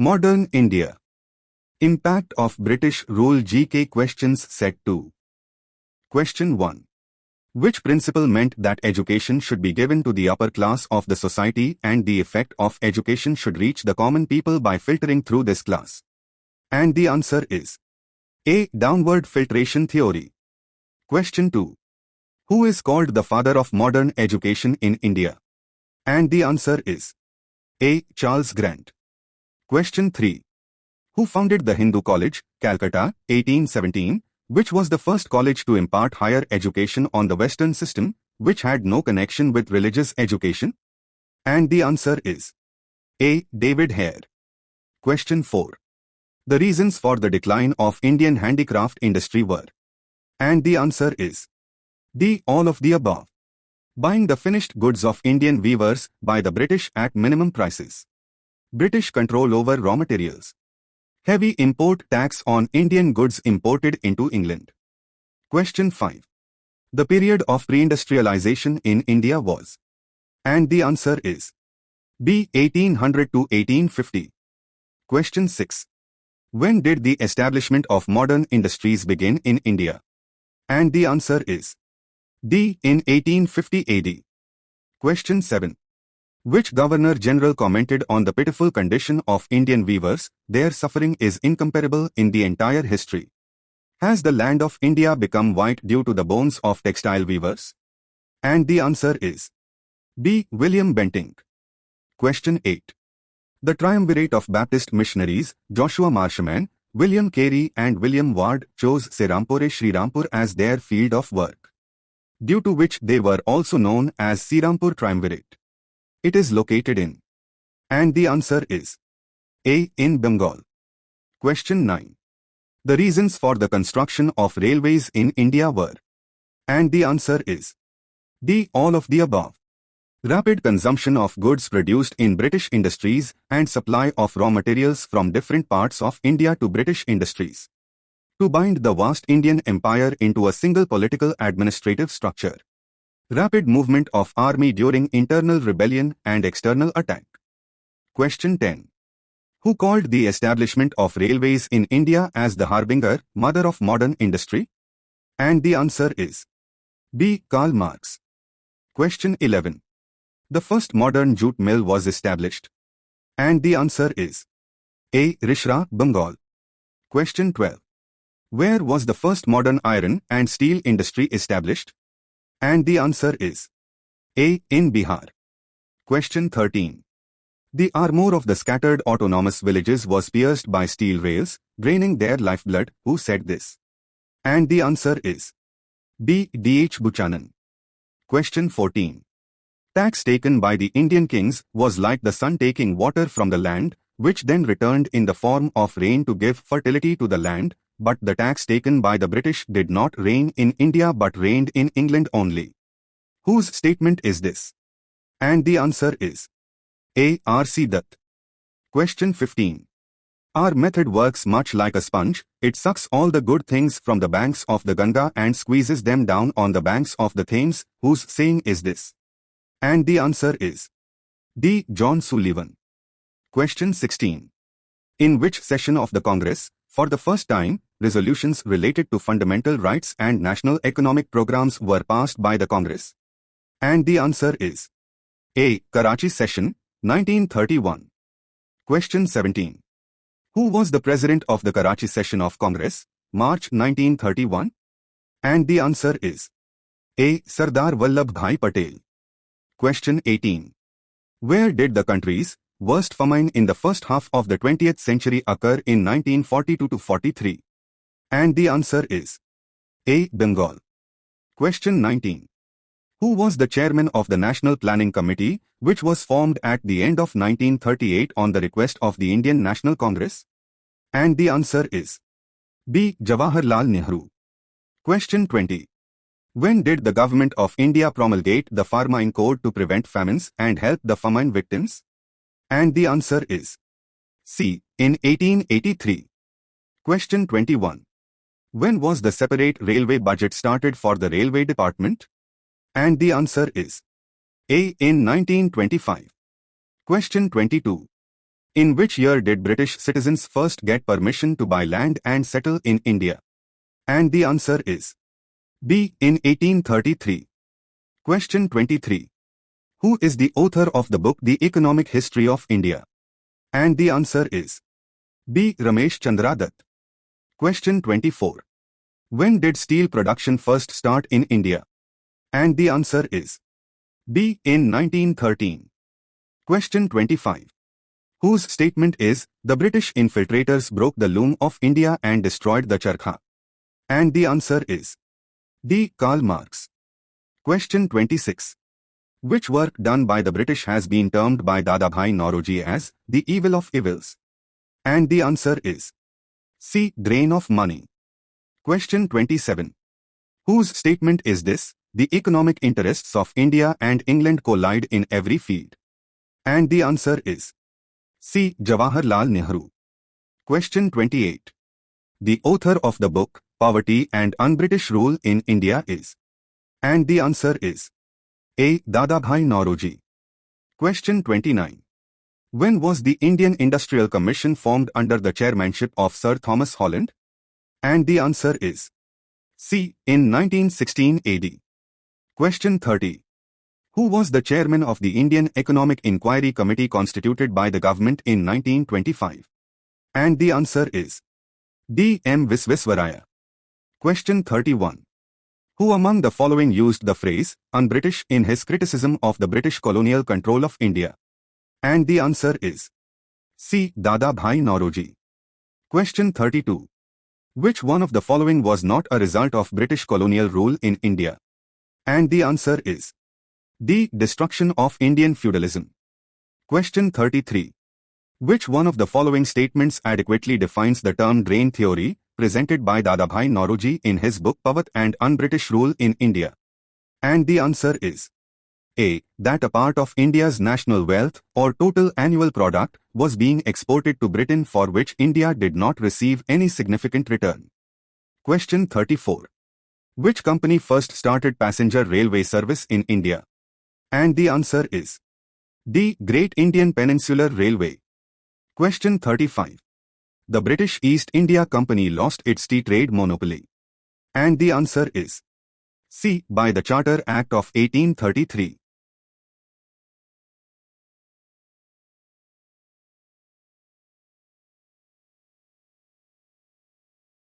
Modern India. Impact of British rule GK questions set 2. Question 1. Which principle meant that education should be given to the upper class of the society and the effect of education should reach the common people by filtering through this class? And the answer is A. Downward filtration theory. Question 2. Who is called the father of modern education in India? And the answer is A. Charles Grant. Question 3. Who founded the Hindu College, Calcutta, 1817, which was the first college to impart higher education on the Western system, which had no connection with religious education? And the answer is A. David Hare. Question 4. The reasons for the decline of Indian handicraft industry were? And the answer is D. All of the above. Buying the finished goods of Indian weavers by the British at minimum prices. British control over raw materials. Heavy import tax on Indian goods imported into England. Question 5. The period of pre-industrialization in India was? And the answer is B. 1800 to 1850. Question 6. When did the establishment of modern industries begin in India? And the answer is D. In 1850 AD. Question 7. Which Governor-General commented on the pitiful condition of Indian weavers? Their suffering is incomparable in the entire history. Has the land of India become white due to the bones of textile weavers? And the answer is B. William Bentinck. Question 8. The triumvirate of Baptist missionaries, Joshua Marshman, William Carey and William Ward, chose Serampore Srirampur as their field of work, due to which they were also known as Srirampur Triumvirate. It is located in? And the answer is A. In Bengal. Question 9. The reasons for the construction of railways in India were? And the answer is D. All of the above. Rapid consumption of goods produced in British industries and supply of raw materials from different parts of India to British industries. To bind the vast Indian Empire into a single political administrative structure. Rapid movement of army during internal rebellion and external attack. Question 10. Who called the establishment of railways in India as the harbinger, mother of modern industry? And the answer is B. Karl Marx. Question 11. The first modern jute mill was established. And the answer is A. Rishra, Bengal. Question 12. Where was the first modern iron and steel industry established? And the answer is A. In Bihar. Question 13. The armor of the scattered autonomous villages was pierced by steel rails, draining their lifeblood. Who said this? And the answer is B. D.H. Buchanan. Question 14. Tax taken by the Indian kings was like the sun taking water from the land, which then returned in the form of rain to give fertility to the land. But the tax taken by the British did not reign in India but reigned in England only. Whose statement is this? And the answer is A. R.C. Dutt. Question 15. Our method works much like a sponge. It sucks all the good things from the banks of the Ganga and squeezes them down on the banks of the Thames. Whose saying is this? And the answer is D. John Sullivan. Question 16. In which session of the Congress, for the first time, resolutions related to fundamental rights and national economic programs were passed by the Congress? And the answer is A. Karachi Session, 1931. Question 17. Who was the president of the Karachi Session of Congress, March 1931? And the answer is A. Sardar Vallabhbhai Patel. Question 18. Where did the country's worst famine in the first half of the 20th century occur in 1942-43? And the answer is A. Bengal. Question 19. Who was the chairman of the National Planning Committee, which was formed at the end of 1938 on the request of the Indian National Congress? And the answer is B. Jawaharlal Nehru. Question 20. When did the Government of India promulgate the Famine Code to prevent famines and help the famine victims? And the answer is C. In 1883. Question 21. When was the separate railway budget started for the railway department? And the answer is A. In 1925. Question 22. In which year did British citizens first get permission to buy land and settle in India? And the answer is B. In 1833. Question 23. Who is the author of the book The Economic History of India? And the answer is B. Ramesh Chandra Dutt. Question 24. When did steel production first start in India? And the answer is B. In 1913. Question 25. Whose statement is, the British infiltrators broke the loom of India and destroyed the charkha? And the answer is D. Karl Marx. Question 26. Which work done by the British has been termed by Dadabhai Naoroji as the evil of evils? And the answer is C. Drain of money. Question 27. Whose statement is this? The economic interests of India and England collide in every field. And the answer is C. Jawaharlal Nehru. Question 28. The author of the book Poverty and Un-British Rule in India is. And the answer is A. Dadabhai Naoroji. Question 29. When was the Indian Industrial Commission formed under the chairmanship of Sir Thomas Holland? And the answer is C. In 1916 AD. Question 30. Who was the chairman of the Indian Economic Inquiry Committee constituted by the government in 1925? And the answer is D. M. Visvesvaraya. Question 31. Who among the following used the phrase un-British in his criticism of the British colonial control of India? And the answer is C. Dadabhai Naoroji. Question 32. Which one of the following was not a result of British colonial rule in India? And the answer is D. Destruction of Indian feudalism. Question 33. Which one of the following statements adequately defines the term drain theory presented by Dadabhai Naoroji in his book Poverty and Un-British Rule in India? And the answer is A. That a part of India's national wealth or total annual product was being exported to Britain for which India did not receive any significant return. Question 34. Which company first started passenger railway service in India? And the answer is D. Great Indian Peninsular Railway. Question 35. The British East India Company lost its tea trade monopoly. And the answer is C. By the Charter Act of 1833.